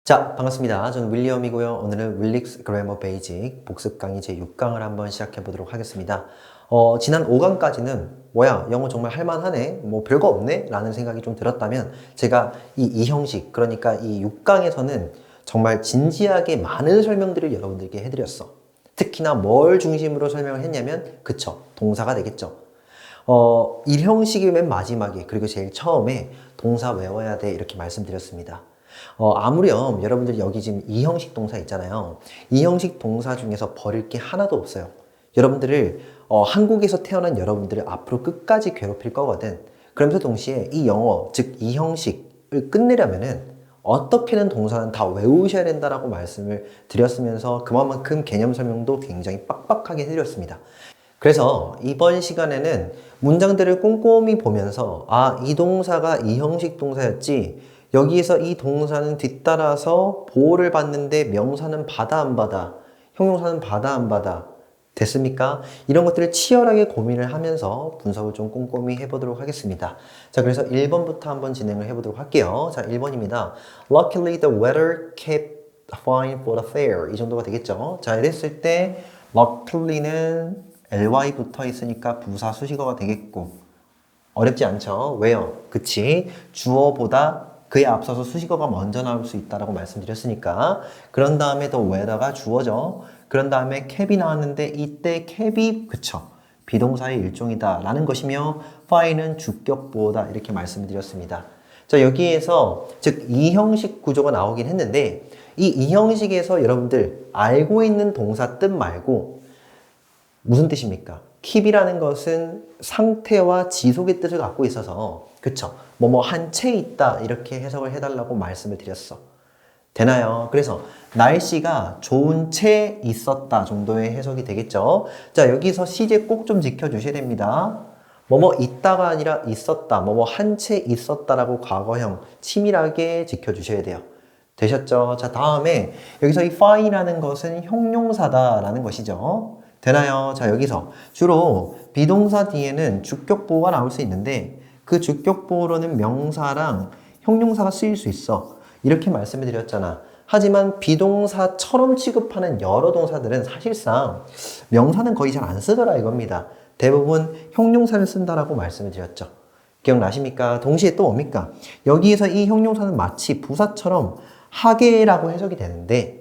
자, 반갑습니다. 저는 윌리엄이고요. 오늘은 윌릭스 그래머 베이직 복습 강의 제6강을 한번 시작해 보도록 하겠습니다. 지난 5강까지는 뭐야, 영어 정말 할만하네, 뭐 별거 없네 라는 생각이 좀 들었다면 제가 이 형식, 그러니까 이 6강에서는 정말 진지하게 많은 설명들을 여러분들께 해드렸어. 특히나 뭘 중심으로 설명을 했냐면 그쵸, 동사가 되겠죠. 이 형식이 맨 마지막에, 그리고 제일 처음에 동사 외워야 돼 이렇게 말씀드렸습니다. 아무렴 여러분들 여기 지금 이 형식 동사 있잖아요. 이 형식 동사 중에서 버릴 게 하나도 없어요. 여러분들을 한국에서 태어난 여러분들을 앞으로 끝까지 괴롭힐 거거든. 그러면서 동시에 이 영어, 즉 이 형식을 끝내려면은 어떻게든 동사는 다 외우셔야 된다라고 말씀을 드렸으면서 그만큼 개념 설명도 굉장히 빡빡하게 해드렸습니다. 그래서 이번 시간에는 문장들을 꼼꼼히 보면서 이 동사가 이 형식 동사였지, 여기에서 이 동사는 뒤따라서 보호를 받는데 명사는 받아 안 받아, 형용사는 받아 안 받아, 됐습니까? 이런 것들을 치열하게 고민을 하면서 분석을 좀 꼼꼼히 해보도록 하겠습니다. 자, 그래서 1번부터 한번 진행을 해보도록 할게요. 자, 1번입니다. Luckily the weather kept fine for the fair. 이 정도가 되겠죠. 자, 이랬을 때 luckily는 ly 붙어 있으니까 부사 수식어가 되겠고, 어렵지 않죠? 왜요? 그치? 주어보다 그에 앞서서 수식어가 먼저 나올 수 있다라고 말씀드렸으니까. 그런 다음에 더 weather가 주어죠. 그런 다음에 cap이 나왔는데 이때 cap이 그쵸? 비동사의 일종이다 라는 것이며 fine은 주격보호다 이렇게 말씀드렸습니다. 자, 여기에서 즉 이 형식 구조가 나오긴 했는데 이 형식에서 여러분들 알고 있는 동사 뜻 말고 무슨 뜻입니까? keep이라는 것은 상태와 지속의 뜻을 갖고 있어서 그쵸? 뭐뭐 한 채 있다 이렇게 해석을 해달라고 말씀을 드렸어. 되나요? 그래서 날씨가 좋은 채 있었다 정도의 해석이 되겠죠. 자, 여기서 시제 꼭 좀 지켜주셔야 됩니다. 뭐뭐 있다가 아니라 있었다, 뭐뭐 한 채 있었다라고 과거형 치밀하게 지켜주셔야 돼요. 되셨죠? 자, 다음에 여기서 이 fine이라는 것은 형용사다라는 것이죠. 되나요? 자, 여기서 주로 비동사 뒤에는 주격보호가 나올 수 있는데 그 주격보호로는 명사랑 형용사가 쓰일 수 있어. 이렇게 말씀을 드렸잖아. 하지만 비동사처럼 취급하는 여러 동사들은 사실상 명사는 거의 잘 안 쓰더라 이겁니다. 대부분 형용사를 쓴다라고 말씀을 드렸죠. 기억나십니까? 동시에 또 뭡니까? 여기에서 이 형용사는 마치 부사처럼 하게라고 해석이 되는데,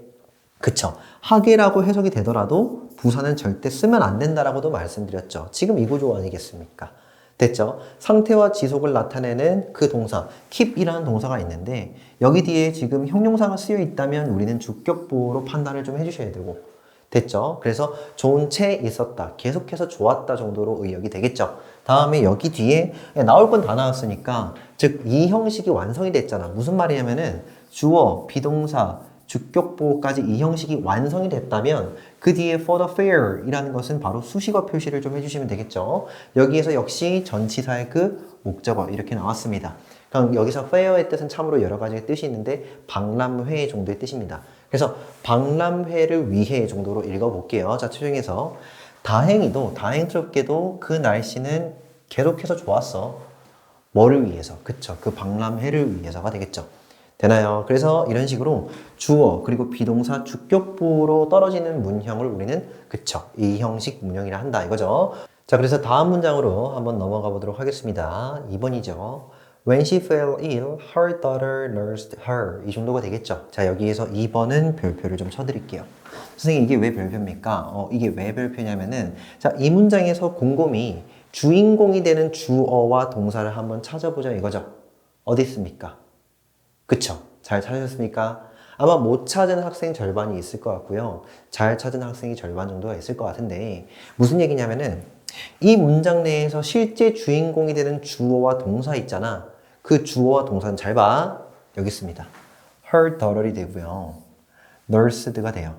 그쵸? 하게라고 해석이 되더라도 부사는 절대 쓰면 안 된다라고도 말씀드렸죠. 지금 이 구조 아니겠습니까? 됐죠? 상태와 지속을 나타내는 그 동사, keep이라는 동사가 있는데 여기 뒤에 지금 형용사가 쓰여 있다면 우리는 주격보호로 판단을 좀 해주셔야 되고, 됐죠? 그래서 좋은 채 있었다, 계속해서 좋았다 정도로 의역이 되겠죠. 다음에 여기 뒤에 나올 건 다 나왔으니까 즉 이 형식이 완성이 됐잖아. 무슨 말이냐면은 주어, 비동사, 주격보호까지 이 형식이 완성이 됐다면 그 뒤에 for the fair 이라는 것은 바로 수식어 표시를 좀 해주시면 되겠죠. 여기에서 역시 전치사의 그 목적어 이렇게 나왔습니다. 그럼 여기서 fair의 뜻은 참으로 여러 가지 뜻이 있는데 박람회 정도의 뜻입니다. 그래서 박람회를 위해 정도로 읽어볼게요. 자, 최종에서 다행스럽게도 그 날씨는 계속해서 좋았어. 뭐를 위해서? 그쵸. 그 박람회를 위해서가 되겠죠. 되나요? 그래서 이런 식으로 주어 그리고 비동사 주격부로 떨어지는 문형을 우리는 그쵸, 이 형식 문형이라 한다 이거죠. 자, 그래서 다음 문장으로 한번 넘어가 보도록 하겠습니다. 2번이죠. When she fell ill, her daughter nursed her. 이 정도가 되겠죠. 자, 여기에서 2번은 별표를 좀 쳐드릴게요. 선생님, 이게 왜 별표입니까? 이게 왜 별표냐면은, 자, 이 문장에서 곰곰이 주인공이 되는 주어와 동사를 한번 찾아보자 이거죠. 어디 있습니까? 그쵸? 잘 찾으셨습니까? 아마 못 찾은 학생 절반이 있을 것 같고요. 잘 찾은 학생이 절반 정도가 있을 것 같은데 무슨 얘기냐면은 이 문장 내에서 실제 주인공이 되는 주어와 동사 있잖아. 그 주어와 동사는 잘 봐. 여기 있습니다. her daughter이 되고요. nursed가 돼요.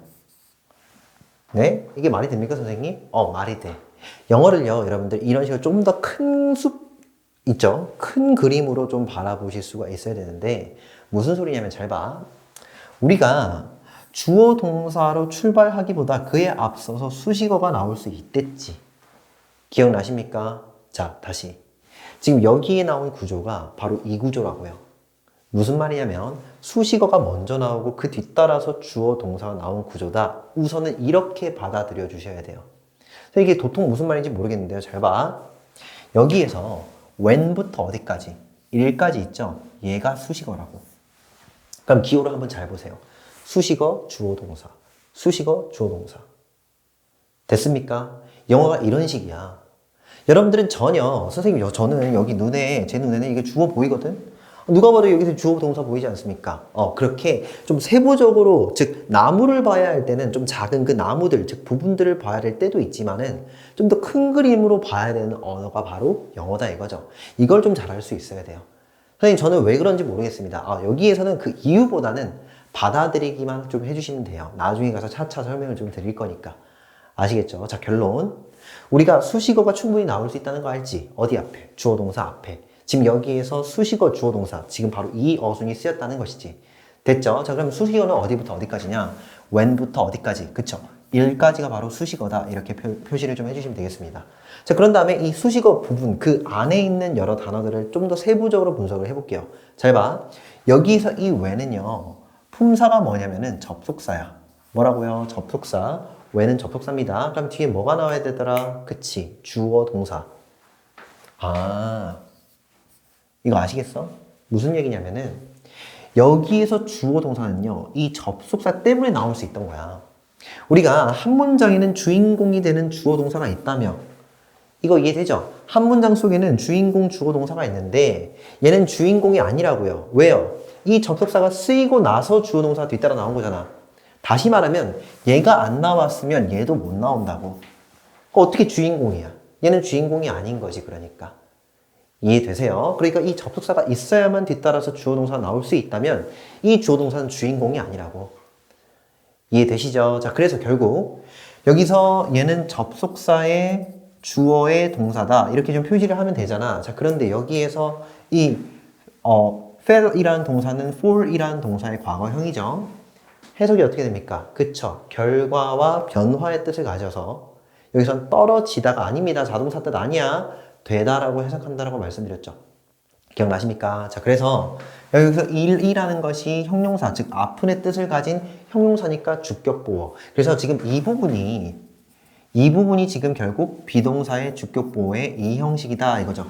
네? 이게 말이 됩니까, 선생님? 말이 돼. 영어를요, 여러분들 이런 식으로 좀 더 큰 숲 있죠? 큰 그림으로 좀 바라보실 수가 있어야 되는데 무슨 소리냐면 잘 봐. 우리가 주어 동사로 출발하기보다 그에 앞서서 수식어가 나올 수 있댔지. 기억나십니까? 자, 다시. 지금 여기에 나온 구조가 바로 이 구조라고요. 무슨 말이냐면 수식어가 먼저 나오고 그 뒤따라서 주어 동사가 나온 구조다. 우선은 이렇게 받아들여 주셔야 돼요. 그래서 이게 도통 무슨 말인지 모르겠는데요. 잘 봐. 여기에서 when부터 어디까지? 1까지 있죠? 얘가 수식어라고. 그럼 기호를 한번 잘 보세요. 수식어, 주어, 동사. 수식어, 주어, 동사. 됐습니까? 영어가 이런 식이야. 여러분들은 전혀, 선생님, 저는 여기 제 눈에는 이게 주어 보이거든? 누가 봐도 여기서 주어 동사 보이지 않습니까? 그렇게 좀 세부적으로, 즉, 나무를 봐야 할 때는 좀 작은 그 나무들, 즉, 부분들을 봐야 될 때도 있지만은 좀 더 큰 그림으로 봐야 되는 언어가 바로 영어다 이거죠. 이걸 좀 잘 알 수 있어야 돼요. 선생님, 저는 왜 그런지 모르겠습니다. 여기에서는 그 이유보다는 받아들이기만 좀 해주시면 돼요. 나중에 가서 차차 설명을 좀 드릴 거니까. 아시겠죠? 자, 결론. 우리가 수식어가 충분히 나올 수 있다는 거 알지? 어디 앞에? 주어 동사 앞에. 지금 여기에서 수식어 주어 동사 지금 바로 이 어순이 쓰였다는 것이지. 됐죠? 자, 그럼 수식어는 어디부터 어디까지냐? when부터 어디까지? 그쵸? 1까지가 바로 수식어다. 이렇게 표시를 좀 해주시면 되겠습니다. 자, 그런 다음에 이 수식어 부분 그 안에 있는 여러 단어들을 좀 더 세부적으로 분석을 해볼게요. 잘 봐. 여기서 이 when은요. 품사가 뭐냐면은 접속사야. 뭐라고요? 접속사. when은 접속사입니다. 그럼 뒤에 뭐가 나와야 되더라? 그치. 주어 동사. 이거 아시겠어? 무슨 얘기냐면은 여기에서 주어 동사는요. 이 접속사 때문에 나올 수 있던 거야. 우리가 한 문장에는 주인공이 되는 주어 동사가 있다며 이거 이해되죠? 한 문장 속에는 주인공 주어 동사가 있는데 얘는 주인공이 아니라고요. 왜요? 이 접속사가 쓰이고 나서 주어 동사가 뒤따라 나온 거잖아. 다시 말하면 얘가 안 나왔으면 얘도 못 나온다고. 어떻게 주인공이야? 얘는 주인공이 아닌 거지 그러니까. 이해되세요? 그러니까 이 접속사가 있어야만 뒤따라서 주어 동사가 나올 수 있다면 이 주어 동사는 주인공이 아니라고. 이해되시죠? 자, 그래서 결국 여기서 얘는 접속사의 주어의 동사다. 이렇게 좀 표시를 하면 되잖아. 자, 그런데 여기에서 이 fell이라는 동사는 for이라는 동사의 과거형이죠. 해석이 어떻게 됩니까? 그쵸. 결과와 변화의 뜻을 가져서 여기선 떨어지다가 아닙니다. 자동사 뜻 아니야. 되다라고 해석한다라고 말씀드렸죠. 기억나십니까? 자, 그래서 여기서 일이라는 것이 형용사, 즉 아픈의 뜻을 가진 형용사니까 주격보호. 그래서 지금 이 부분이 지금 결국 비동사의 주격보호의 이 형식이다 이거죠.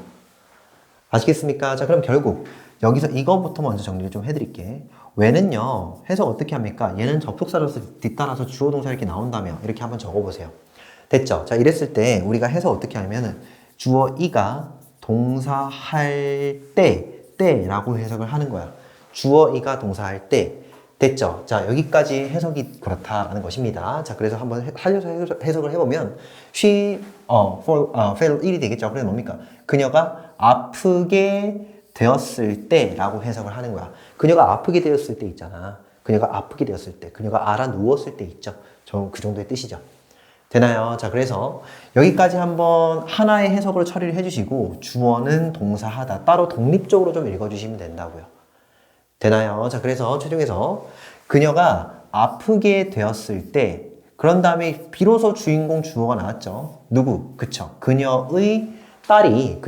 아시겠습니까? 자, 그럼 결국 여기서 이거부터 먼저 정리를 좀 해드릴게. when은요, 해석 어떻게 합니까? 얘는 접속사로서 뒤따라서 주어 동사 이렇게 나온다며 이렇게 한번 적어보세요. 됐죠? 자, 이랬을 때 우리가 해석 어떻게 하냐면은 주어 이가 동사 할 때라고 해석을 하는 거야. 주어 이가 동사 할 때. 됐죠? 자, 여기까지 해석이 그렇다라는 것입니다. 자, 그래서 한번 살려서 해석을 해보면 fell ill이 되겠죠. 그래서 뭡니까? 그녀가 아프게 되었을 때라고 해석을 하는 거야. 그녀가 아프게 되었을 때 있잖아. 그녀가 아프게 되었을 때, 그녀가 알아 누웠을 때 있죠. 그 정도의 뜻이죠. 되나요? 자, 그래서 여기까지 한번 하나의 해석으로 처리를 해주시고 주어는 동사하다. 따로 독립적으로 좀 읽어주시면 된다고요. 되나요? 자, 그래서 최종에서 그녀가 아프게 되었을 때 그런 다음에 비로소 주인공 주어가 나왔죠. 누구? 그쵸. 그녀의 딸이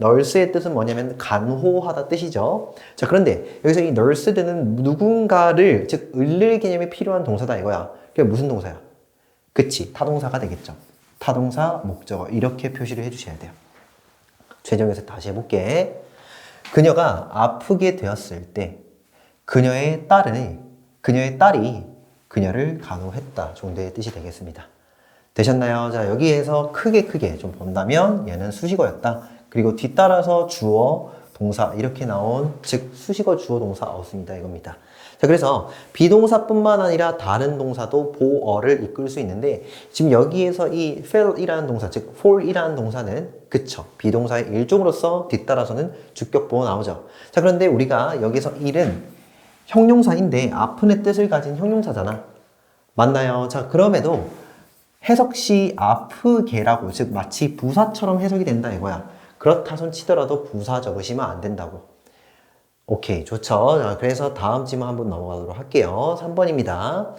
nurse의 뜻은 뭐냐면 간호하다 뜻이죠. 자, 그런데 여기서 이 nursed는 누군가를, 즉 을릴 개념이 필요한 동사다 이거야. 그게 무슨 동사야? 그치, 타동사가 되겠죠. 타동사, 목적어 이렇게 표시를 해주셔야 돼요. 최종에서 다시 해볼게. 그녀가 아프게 되었을 때 그녀의 딸이 그녀를 간호했다 정도의 뜻이 되겠습니다. 되셨나요? 자, 여기에서 크게 좀 본다면 얘는 수식어였다. 그리고 뒤따라서 주어, 동사 이렇게 나온 즉 수식어, 주어, 동사 어순이다 이겁니다. 자, 그래서 비동사뿐만 아니라 다른 동사도 보어를 이끌 수 있는데 지금 여기에서 이 fell이라는 동사, 즉 fall이라는 동사는 그쵸, 비동사의 일종으로서 뒤따라서는 주격보어 나오죠. 자, 그런데 우리가 여기서 일은 형용사인데 아픈의 뜻을 가진 형용사잖아. 맞나요? 자, 그럼에도 해석시 아프게라고, 즉 마치 부사처럼 해석이 된다 이거야. 그렇다 손 치더라도 부사 적으시면 안 된다고. 오케이, 좋죠. 자, 그래서 다음 질문 한번 넘어가도록 할게요. 3번입니다.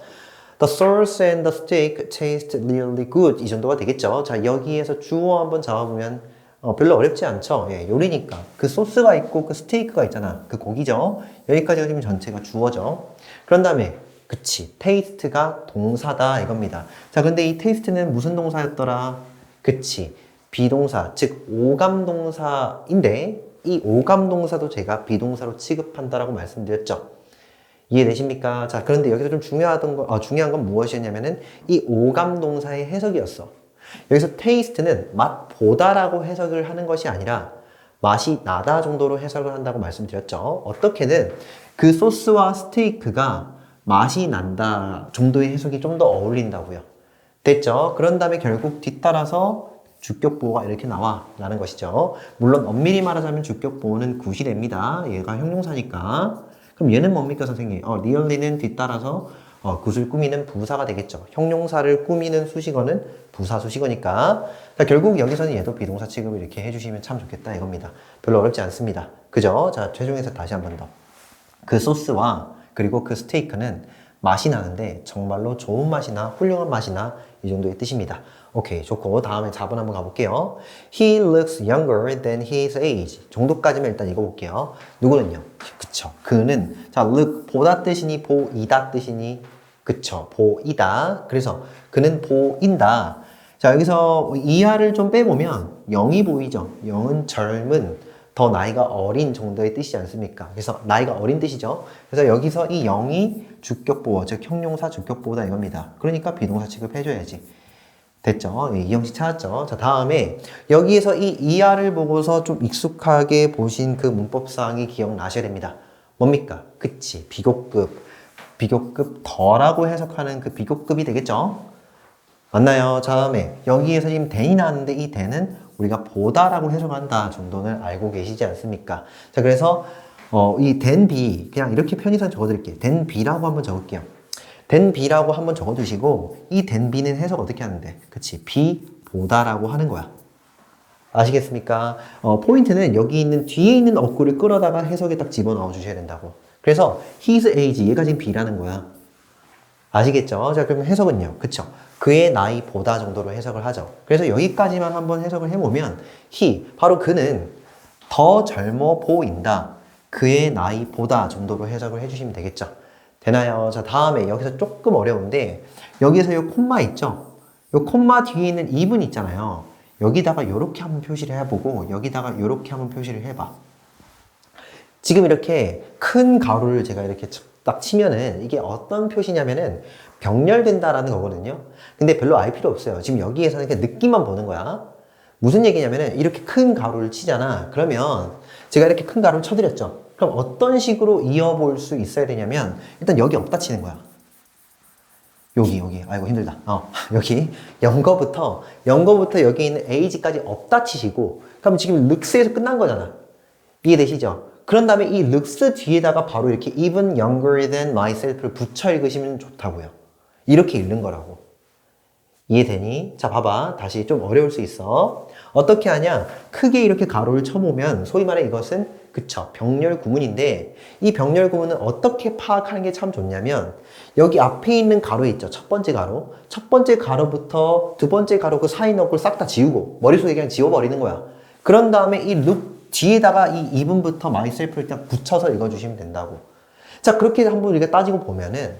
The sauce and the steak taste really good. 이 정도가 되겠죠. 자, 여기에서 주어 한번 잡아보면 별로 어렵지 않죠. 예, 요리니까. 그 소스가 있고 그 스테이크가 있잖아. 그 고기죠. 여기까지가 지금 전체가 주어죠. 그런 다음에 그치. 테이스트가 동사다 이겁니다. 자, 근데 이 테이스트는 무슨 동사였더라? 그치. 비동사, 즉 오감동사인데 이 오감동사도 제가 비동사로 취급한다라고 말씀드렸죠. 이해되십니까? 자, 그런데 여기서 좀 중요한 건 무엇이었냐면은 이 오감동사의 해석이었어. 여기서 테이스트는 맛보다라고 해석을 하는 것이 아니라 맛이 나다 정도로 해석을 한다고 말씀드렸죠. 어떻게든 그 소스와 스테이크가 맛이 난다 정도의 해석이 좀 더 어울린다고요. 됐죠? 그런 다음에 결국 뒤따라서 주격보호가 이렇게 나와 라는 것이죠. 물론 엄밀히 말하자면 주격보호는 구시대입니다. 얘가 형용사니까. 그럼 얘는 뭡니까 선생님? really는 뒤따라서 굿을 꾸미는 부사가 되겠죠. 형용사를 꾸미는 수식어는 부사 수식어니까. 자, 결국 여기서는 얘도 비동사 취급을 이렇게 해주시면 참 좋겠다 이겁니다. 별로 어렵지 않습니다. 그죠? 자, 최종에서 다시 한 번 더. 그 소스와 그리고 그 스테이크는 맛이 나는데 정말로 좋은 맛이나 훌륭한 맛이나 이 정도의 뜻입니다. 오케이, 좋고 다음에 4번 한번 가볼게요. He looks younger than his age 정도까지만 일단 읽어볼게요. 누구는요? 그쵸, 그는 자, look 보다 뜻이니 보이다 뜻이니 그쵸, 보이다. 그래서 그는 보인다. 자, 여기서 이하를 좀 빼보면 0이 보이죠. 0은 젊은 더 나이가 어린 정도의 뜻이지 않습니까? 그래서 나이가 어린 뜻이죠. 그래서 여기서 이 0이 주격보호, 즉 형용사 주격보호다 이겁니다. 그러니까 비동사 취급해줘야지. 됐죠? 이 형식 찾았죠? 자, 다음에 여기에서 이 이하를 보고서 좀 익숙하게 보신 그 문법사항이 기억나셔야 됩니다. 뭡니까? 그치, 비교급. 비교급 더라고 해석하는 그 비교급이 되겠죠? 맞나요? 다음에 여기에서 지금 than이 나왔는데 이 than은 우리가 보다라고 해석한다 정도는 알고 계시지 않습니까? 자, 그래서 이 than be 그냥 이렇게 편의상 적어드릴게요. than be라고 한번 적을게요. than be라고 한번 적어두시고 이 than be는 해석 어떻게 하는데? 그치? be 보다라고 하는 거야. 아시겠습니까? 포인트는 여기 있는 뒤에 있는 어구를 끌어다가 해석에 딱 집어넣어 주셔야 된다고. 그래서 his age 얘가 지금 be라는 거야. 아시겠죠? 자, 그럼 해석은요. 그쵸? 그의 나이보다 정도로 해석을 하죠. 그래서 여기까지만 한번 해석을 해보면 he, 바로 그는 더 젊어 보인다. 그의 나이보다 정도로 해석을 해주시면 되겠죠. 되나요? 자, 다음에 여기서 조금 어려운데 여기서 이 콤마 있죠? 이 콤마 뒤에 있는 even 있잖아요. 여기다가 이렇게 한번 표시를 해보고 여기다가 이렇게 한번 표시를 해봐. 지금 이렇게 큰 가로를 제가 이렇게 딱 치면은 이게 어떤 표시냐면은 병렬된다라는 거거든요. 근데 별로 알 필요 없어요. 지금 여기에서는 그냥 느낌만 보는 거야. 무슨 얘기냐면은 이렇게 큰 가로를 치잖아. 그러면 제가 이렇게 큰 가로를 쳐드렸죠. 그럼 어떤 식으로 이어볼 수 있어야 되냐면 일단 여기 없다 치는 거야. 여기 아이고 힘들다. 여기 영거부터 여기 있는 age까지 없다 치시고 그럼 지금 룩스에서 끝난 거잖아. 이해되시죠? 그런 다음에 이 looks 뒤에다가 바로 이렇게 even younger than myself를 붙여 읽으시면 좋다고요. 이렇게 읽는 거라고. 이해되니? 자, 봐봐. 다시 좀 어려울 수 있어. 어떻게 하냐? 크게 이렇게 가로를 쳐보면 소위 말해 이것은 그쵸, 병렬 구문인데 이 병렬 구문은 어떻게 파악하는 게 참 좋냐면 여기 앞에 있는 가로 있죠. 첫 번째 가로. 첫 번째 가로부터 두 번째 가로 그 사이 너클 싹 다 지우고 머릿속에 그냥 지워버리는 거야. 그런 다음에 이 look 뒤에다가 이 even부터 myself를 딱 붙여서 읽어주시면 된다고. 자, 그렇게 한번 우리가 따지고 보면은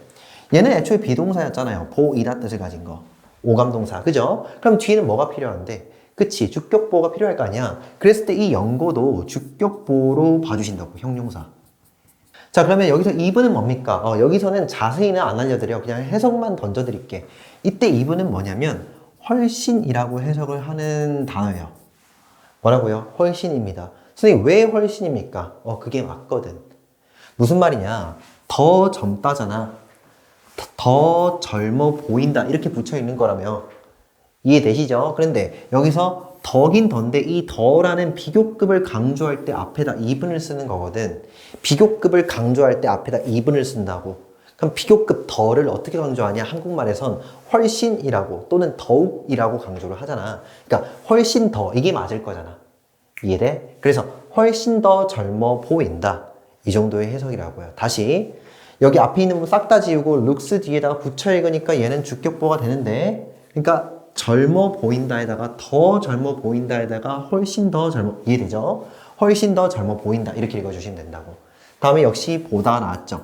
얘는 애초에 비동사였잖아요. 보이다 뜻을 가진 거. 오감동사. 그죠? 그럼 뒤에는 뭐가 필요한데? 그치. 주격보호가 필요할 거 아니야. 그랬을 때 이 연고도 주격보호로 봐주신다고. 형용사. 자, 그러면 여기서 even은 뭡니까? 여기서는 자세히는 안 알려드려. 그냥 해석만 던져드릴게. 이때 even은 뭐냐면 훨씬이라고 해석을 하는 단어예요. 뭐라고요? 훨씬입니다. 선생님 왜 훨씬입니까? 그게 맞거든. 무슨 말이냐? 더 젊다잖아. 더 젊어 보인다. 이렇게 붙여 있는 거라며. 이해되시죠? 그런데 여기서 더긴 더인데 이 더라는 비교급을 강조할 때 앞에다 even을 쓰는 거거든. 비교급을 강조할 때 앞에다 even을 쓴다고. 그럼 비교급 더를 어떻게 강조하냐? 한국말에선 훨씬이라고 또는 더욱이라고 강조를 하잖아. 그러니까 훨씬 더 이게 맞을 거잖아. 이해돼? 그래서 훨씬 더 젊어 보인다. 이 정도의 해석이라고요. 다시 여기 앞에 있는 부분 싹 다 지우고 looks 뒤에다가 붙여 읽으니까 얘는 주격보가 되는데 그러니까 젊어 보인다에다가 더 젊어 보인다에다가 훨씬 더 젊어, 이해되죠? 훨씬 더 젊어 보인다 이렇게 읽어주시면 된다고. 다음에 역시 보다 나왔죠.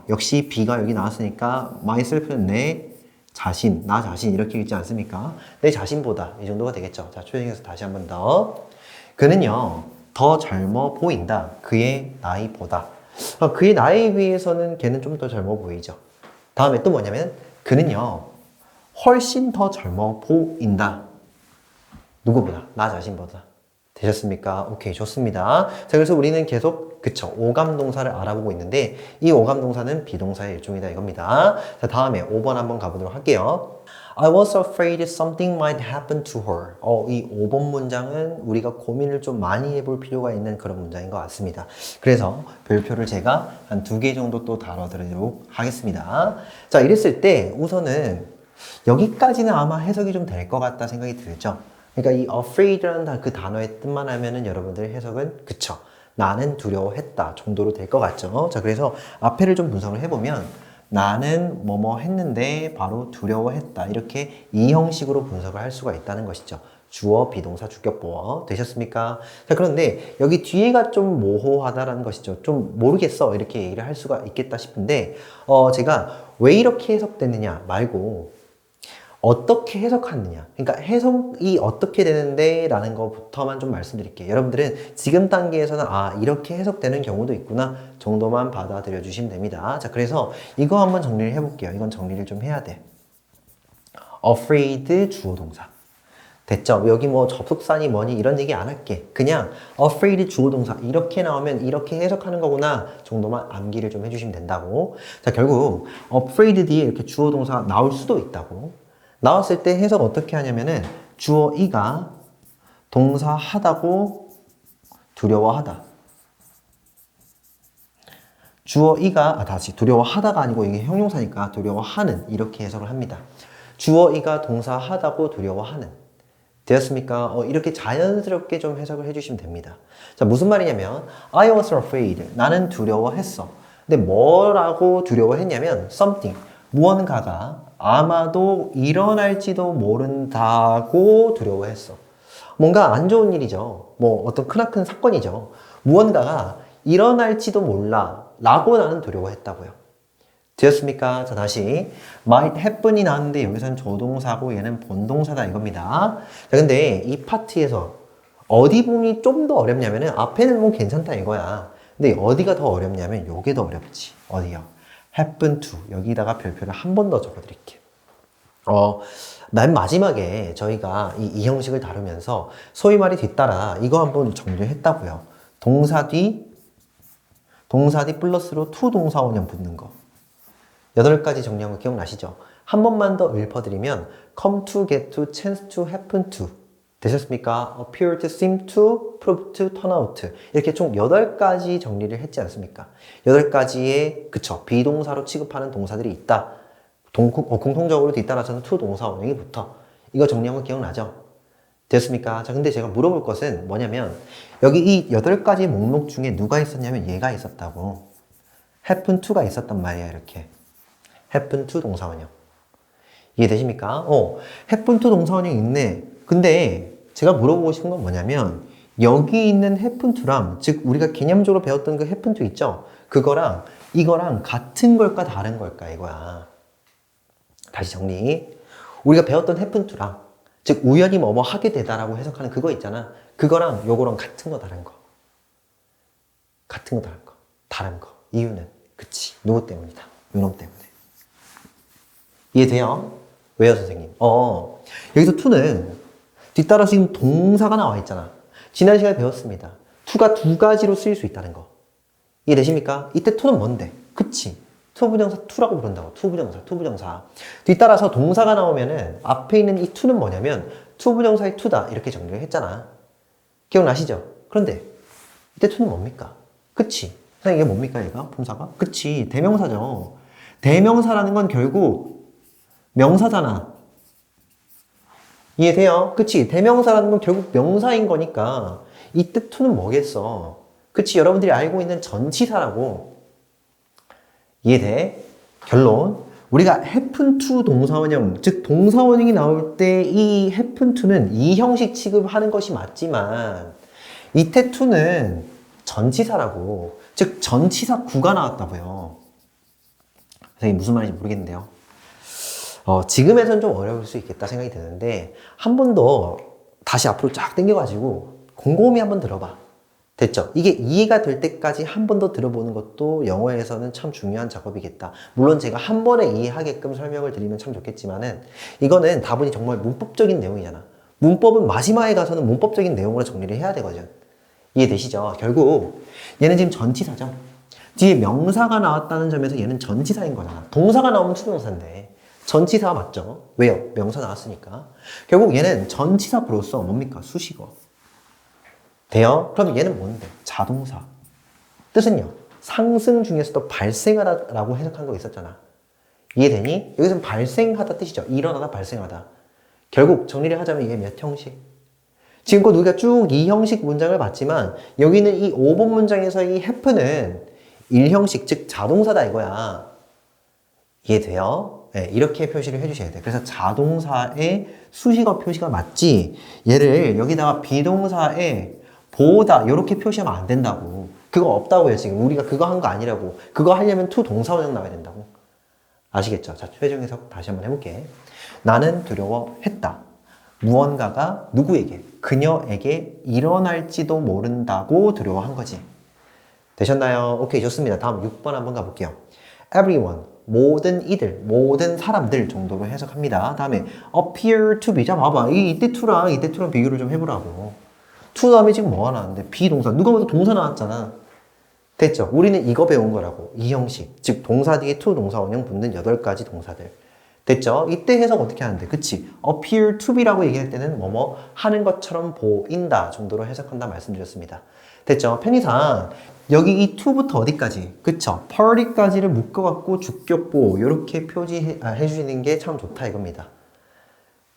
역시 B가 여기 나왔으니까 myself는 내 자신, 나 자신 이렇게 읽지 않습니까? 내 자신보다 이 정도가 되겠죠. 자, 초행해서 다시 한 번 더. 그는요 더 젊어 보인다. 그의 나이보다. 그의 나이에 비해서는 걔는 좀 더 젊어 보이죠. 다음에 또 뭐냐면 그는요 훨씬 더 젊어 보인다. 누구보다? 나 자신보다. 되셨습니까? 오케이, 좋습니다. 자, 그래서 우리는 계속, 그쵸, 오감동사를 알아보고 있는데, 이 오감동사는 비동사의 일종이다 이겁니다. 자, 다음에 5번 한번 가보도록 할게요. I was afraid something might happen to her. 이 5번 문장은 우리가 고민을 좀 많이 해볼 필요가 있는 그런 문장인 것 같습니다. 그래서 별표를 제가 한 2개 정도 또 다뤄드리도록 하겠습니다. 자, 이랬을 때 우선은 여기까지는 아마 해석이 좀 될 것 같다 생각이 들죠. 그러니까 이 afraid라는 그 단어의 뜻만 하면은 여러분들의 해석은 그쵸. 나는 두려워했다 정도로 될 것 같죠. 자, 그래서 앞에를 좀 분석을 해보면 나는 뭐뭐 했는데 바로 두려워했다. 이렇게 이 형식으로 분석을 할 수가 있다는 것이죠. 주어, 비동사, 주격보어 되셨습니까? 자, 그런데 여기 뒤에가 좀 모호하다라는 것이죠. 좀 모르겠어 이렇게 얘기를 할 수가 있겠다 싶은데 제가 왜 이렇게 해석됐느냐 말고 어떻게 해석하느냐. 그러니까 해석이 어떻게 되는데 라는 것부터만 좀 말씀드릴게요. 여러분들은 지금 단계에서는 이렇게 해석되는 경우도 있구나 정도만 받아들여 주시면 됩니다. 자, 그래서 이거 한번 정리를 해볼게요. 이건 정리를 좀 해야 돼. afraid 주어 동사. 됐죠? 여기 뭐 접속사니 뭐니 이런 얘기 안 할게. 그냥 afraid 주어 동사 이렇게 나오면 이렇게 해석하는 거구나 정도만 암기를 좀 해주시면 된다고. 자, 결국 afraid 뒤에 이렇게 주어 동사가 나올 수도 있다고. 나왔을 때 해석 어떻게 하냐면은 주어 이가 동사 하다고 두려워하다. 주어 이가 다시 두려워하다가 아니고 이게 형용사니까 두려워하는 이렇게 해석을 합니다. 주어 이가 동사 하다고 두려워하는. 되었습니까? 이렇게 자연스럽게 좀 해석을 해주시면 됩니다. 자, 무슨 말이냐면 I was afraid. 나는 두려워했어. 근데 뭐라고 두려워했냐면 something. 무언가가 아마도 일어날지도 모른다고 두려워했어. 뭔가 안 좋은 일이죠. 뭐 어떤 크나큰 사건이죠. 무언가가 일어날지도 몰라 라고 나는 두려워했다고요. 되었습니까? 자, 다시 might happen이 나왔는데 여기서는 조동사고 얘는 본동사다 이겁니다. 자, 근데 이 파트에서 어디 부분이 좀 더 어렵냐면은 앞에는 뭐 괜찮다 이거야. 근데 어디가 더 어렵냐면 요게 더 어렵지. 어디요? happen to. 여기다가 별표를 한 번 더 적어드릴게요. 맨 마지막에 저희가 이 형식을 다루면서 소위 말이 뒤따라 이거 한번 정리했다고요. 동사 뒤 플러스로 to 동사원형 붙는 거. 8가지 정리한 거 기억나시죠? 한 번만 더 읊어드리면 come to, get to, chance to, happen to. 되셨습니까? appear to, seem to, prove to, turn out. 이렇게 총 8가지 정리를 했지 않습니까? 8가지의 그쵸 비동사로 취급하는 동사들이 있다. 공통적으로 뒤따라서는 to 동사 원형이 붙어. 이거 정리한 거 기억나죠? 됐습니까? 자, 근데 제가 물어볼 것은 뭐냐면 여기 이 8가지 목록 중에 누가 있었냐면 얘가 있었다고. happen to가 있었단 말이야 이렇게. happen to 동사 원형. 이해되십니까? happen to 동사 원형이 있네. 근데 제가 물어보고 싶은 건 뭐냐면 여기 있는 happen to랑 즉 우리가 개념적으로 배웠던 그 happen to 있죠? 그거랑 이거랑 같은 걸까 다른 걸까 이거야. 다시 정리. 우리가 배웠던 happen to랑 즉 우연히 뭐뭐 하게 되다라고 해석하는 그거 있잖아. 그거랑 요거랑 같은 거 다른 거. 같은 거 다른 거. 다른 거. 이유는 그치. 누구 때문이다. 요놈 때문에. 이해돼요? 왜요 선생님? 여기서 to는 뒤따라 지금 동사가 나와 있잖아. 지난 시간에 배웠습니다. to가 2가지로 쓰일 수 있다는 거. 이해되십니까? 이때 to는 뭔데? 그치. 투부정사 to라고 부른다고. 투부정사. 뒤따라서 동사가 나오면은 앞에 있는 이 to는 뭐냐면 투부정사의 to다. 이렇게 정리를 했잖아. 기억나시죠? 그런데 이때 to는 뭡니까? 그치. 선생님 이게 뭡니까 얘가? 품사가? 그치. 대명사죠. 대명사라는 건 결국 명사잖아. 이해돼요? 그치? 대명사라는 건 결국 명사인 거니까 이때 to는 뭐겠어? 그치? 여러분들이 알고 있는 전치사라고. 이해돼? 결론. 우리가 happen to 동사원형, 즉 동사원형이 나올 때 이 happen to는 이 형식 취급하는 것이 맞지만 이때 to는 전치사라고, 즉 전치사 구가 나왔다고요. 선생님 무슨 말인지 모르겠는데요. 지금에선 좀 어려울 수 있겠다 생각이 드는데 한 번 더 다시 앞으로 쫙 당겨가지고 곰곰이 한번 들어봐. 됐죠? 이게 이해가 될 때까지 한 번 더 들어보는 것도 영어에서는 참 중요한 작업이겠다. 물론 제가 한 번에 이해하게끔 설명을 드리면 참 좋겠지만은 이거는 다분히 정말 문법적인 내용이잖아. 문법은 마지막에 가서는 문법적인 내용으로 정리를 해야 되거든. 이해되시죠? 결국 얘는 지금 전치사죠. 뒤에 명사가 나왔다는 점에서 얘는 전치사인 거잖아. 동사가 나오면 투동사인데 전치사 맞죠? 왜요? 명사 나왔으니까. 결국 얘는 전치사로서 뭡니까? 수식어. 돼요? 그럼 얘는 뭔데? 자동사. 뜻은요? 상승 중에서도 발생하다라고 해석한 거 있었잖아. 이해되니? 여기서는 발생하다 뜻이죠. 일어나다, 발생하다. 결국 정리를 하자면 이게 몇 형식? 지금껏 우리가 쭉 이 형식 문장을 봤지만 여기는 이 5번 문장에서 이 happen은 1형식, 즉 자동사다 이거야. 이해돼요? 네, 이렇게 표시를 해주셔야 돼. 그래서 자동사의 수식어 표시가 맞지, 얘를 여기다가 비동사의 보다 이렇게 표시하면 안 된다고. 그거 없다고요. 지금 우리가 그거 한 거 아니라고. 그거 하려면 to 동사원형 나와야 된다고. 아시겠죠? 자, 최종 해석 다시 한번 해볼게. 나는 두려워했다. 무언가가 누구에게? 그녀에게 일어날지도 모른다고 두려워한 거지. 되셨나요? 오케이, 좋습니다. 다음 6번 한번 가볼게요. Everyone, 모든 이들, 모든 사람들 정도로 해석합니다. 다음에 appear to be. 자, 봐봐. 이때 to랑 이때 to랑 비교를 좀 해보라고. to 다음에 지금 뭐가 나왔는데? 비동사. 누가 봐도 동사 나왔잖아. 됐죠? 우리는 이거 배운 거라고. 이 형식. 즉, 동사 뒤에 to 동사 원형 붙는 8가지 동사들. 됐죠? 이때 해석 어떻게 하는데? 그치? appear to be라고 얘기할 때는 뭐뭐 하는 것처럼 보인다 정도로 해석한다 말씀드렸습니다. 됐죠? 편의상 여기 이 to부터 어디까지? 그쵸? party까지를 묶어갖고 주격보 이렇게 표시해 주시는 게 참 좋다 이겁니다.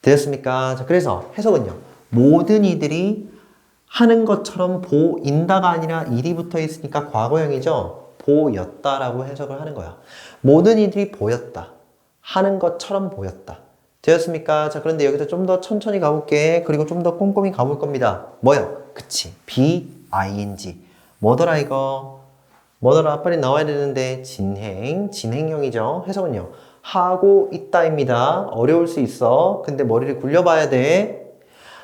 되셨습니까? 자, 그래서 해석은요. 모든 이들이 하는 것처럼 보인다가 아니라 일이 붙어 있으니까 과거형이죠. 보였다라고 해석을 하는 거야. 모든 이들이 보였다. 하는 것처럼 보였다. 되었습니까? 자, 그런데 여기서 좀 더 천천히 가볼게. 그리고 좀 더 꼼꼼히 가볼 겁니다. 뭐요? 그치. be-ing. 뭐더라 이거? 뭐더라? 빨리 나와야 되는데 진행형이죠. 해석은요. 하고 있다입니다. 어려울 수 있어. 근데 머리를 굴려봐야 돼.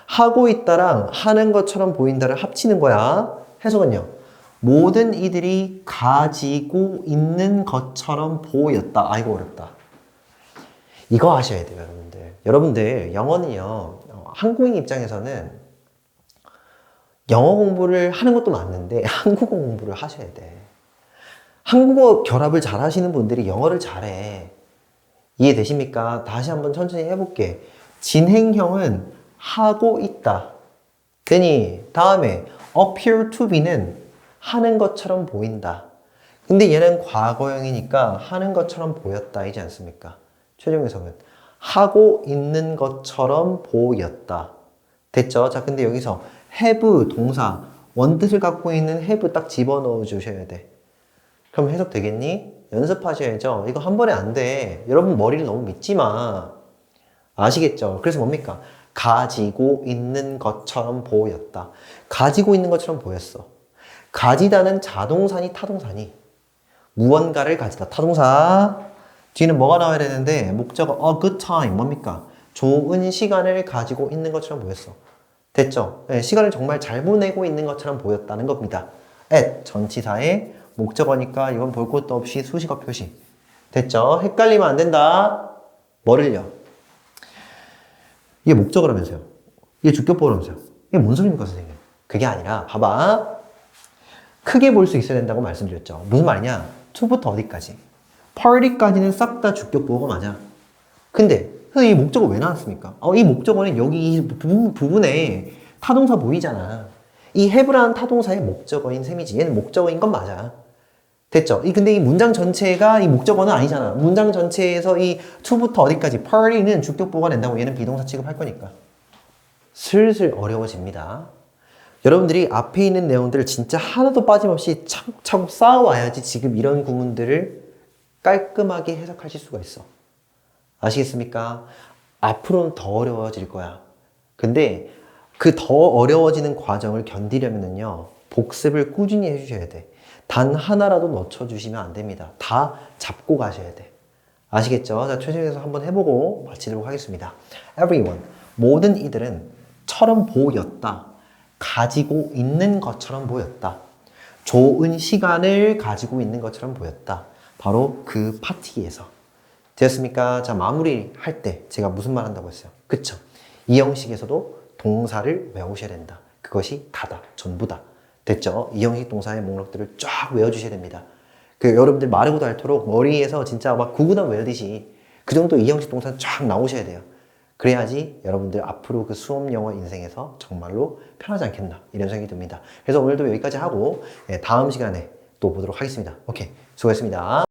하고 있다랑 하는 것처럼 보인다를 합치는 거야. 해석은요. 모든 이들이 가지고 있는 것처럼 보였다. 아이고 어렵다. 이거 하셔야 돼요, 여러분들. 여러분들 영어는요. 한국인 입장에서는 영어 공부를 하는 것도 맞는데 한국어 공부를 하셔야 돼. 한국어 결합을 잘 하시는 분들이 영어를 잘해. 이해되십니까? 다시 한번 천천히 해볼게. 진행형은 하고 있다. 되니 다음에 appear to be는 하는 것처럼 보인다. 근데 얘는 과거형이니까 하는 것처럼 보였다이지 않습니까? 최종 해석은 하고 있는 것처럼 보였다. 됐죠? 자, 근데 여기서 have 동사 원뜻을 갖고 있는 have 딱 집어넣어 주셔야 돼. 그럼 해석 되겠니? 연습하셔야죠. 이거 한 번에 안 돼. 여러분 머리를 너무 믿지 마. 아시겠죠? 그래서 뭡니까? 가지고 있는 것처럼 보였다. 가지고 있는 것처럼 보였어. 가지다는 자동사니 타동사니? 무언가를 가지다. 타동사. 뒤는 뭐가 나와야 되는데 목적어 a good time 뭡니까? 좋은 시간을 가지고 있는 것처럼 보였어. 됐죠? 네, 시간을 정말 잘 보내고 있는 것처럼 보였다는 겁니다. at 전치사의 목적어니까 이건 볼 것도 없이 수식어 표시. 됐죠? 헷갈리면 안 된다. 뭐를요? 이게 목적어라면서요. 이게 주격보라면서요. 이게 뭔 소리입니까, 선생님? 그게 아니라 봐봐. 크게 볼 수 있어야 된다고 말씀드렸죠. 무슨 말이냐? to부터 어디까지? party까지는 싹 다 주격보가 맞아. 근데 이 목적어 왜 나왔습니까? 이 목적어는 여기 이 부분에 타동사 보이잖아. 이 have라는 타동사의 목적어인 셈이지. 얘는 목적어인 건 맞아. 됐죠? 근데 이 문장 전체가 이 목적어는 아니잖아. 문장 전체에서 이 to부터 어디까지 party는 주격보가 된다고 얘는 비동사 취급할 거니까. 슬슬 어려워집니다. 여러분들이 앞에 있는 내용들을 진짜 하나도 빠짐없이 차곡차곡 쌓아와야지 지금 이런 구문들을 깔끔하게 해석하실 수가 있어. 아시겠습니까? 앞으로는 더 어려워질 거야. 근데 그 더 어려워지는 과정을 견디려면요, 복습을 꾸준히 해주셔야 돼. 단 하나라도 놓쳐주시면 안 됩니다. 다 잡고 가셔야 돼. 아시겠죠? 자, 최종에서 한번 해보고 마치도록 하겠습니다. Everyone, 모든 이들은 처럼 보였다. 가지고 있는 것처럼 보였다. 좋은 시간을 가지고 있는 것처럼 보였다. 바로 그 파티에서. 되었습니까? 자, 마무리 할 때 제가 무슨 말 한다고 했어요? 그쵸? 이 형식에서도 동사를 외우셔야 된다. 그것이 다다, 전부다. 됐죠? 이 형식 동사의 목록들을 쫙 외워주셔야 됩니다. 그 여러분들 마르고도 닳도록 머리에서 진짜 막 구구단 외우듯이 그 정도 이 형식 동사 쫙 나오셔야 돼요. 그래야지 여러분들 앞으로 그 수업 영어 인생에서 정말로 편하지 않겠나 이런 생각이 듭니다. 그래서 오늘도 여기까지 하고 다음 시간에 또 보도록 하겠습니다. 오케이, 수고했습니다.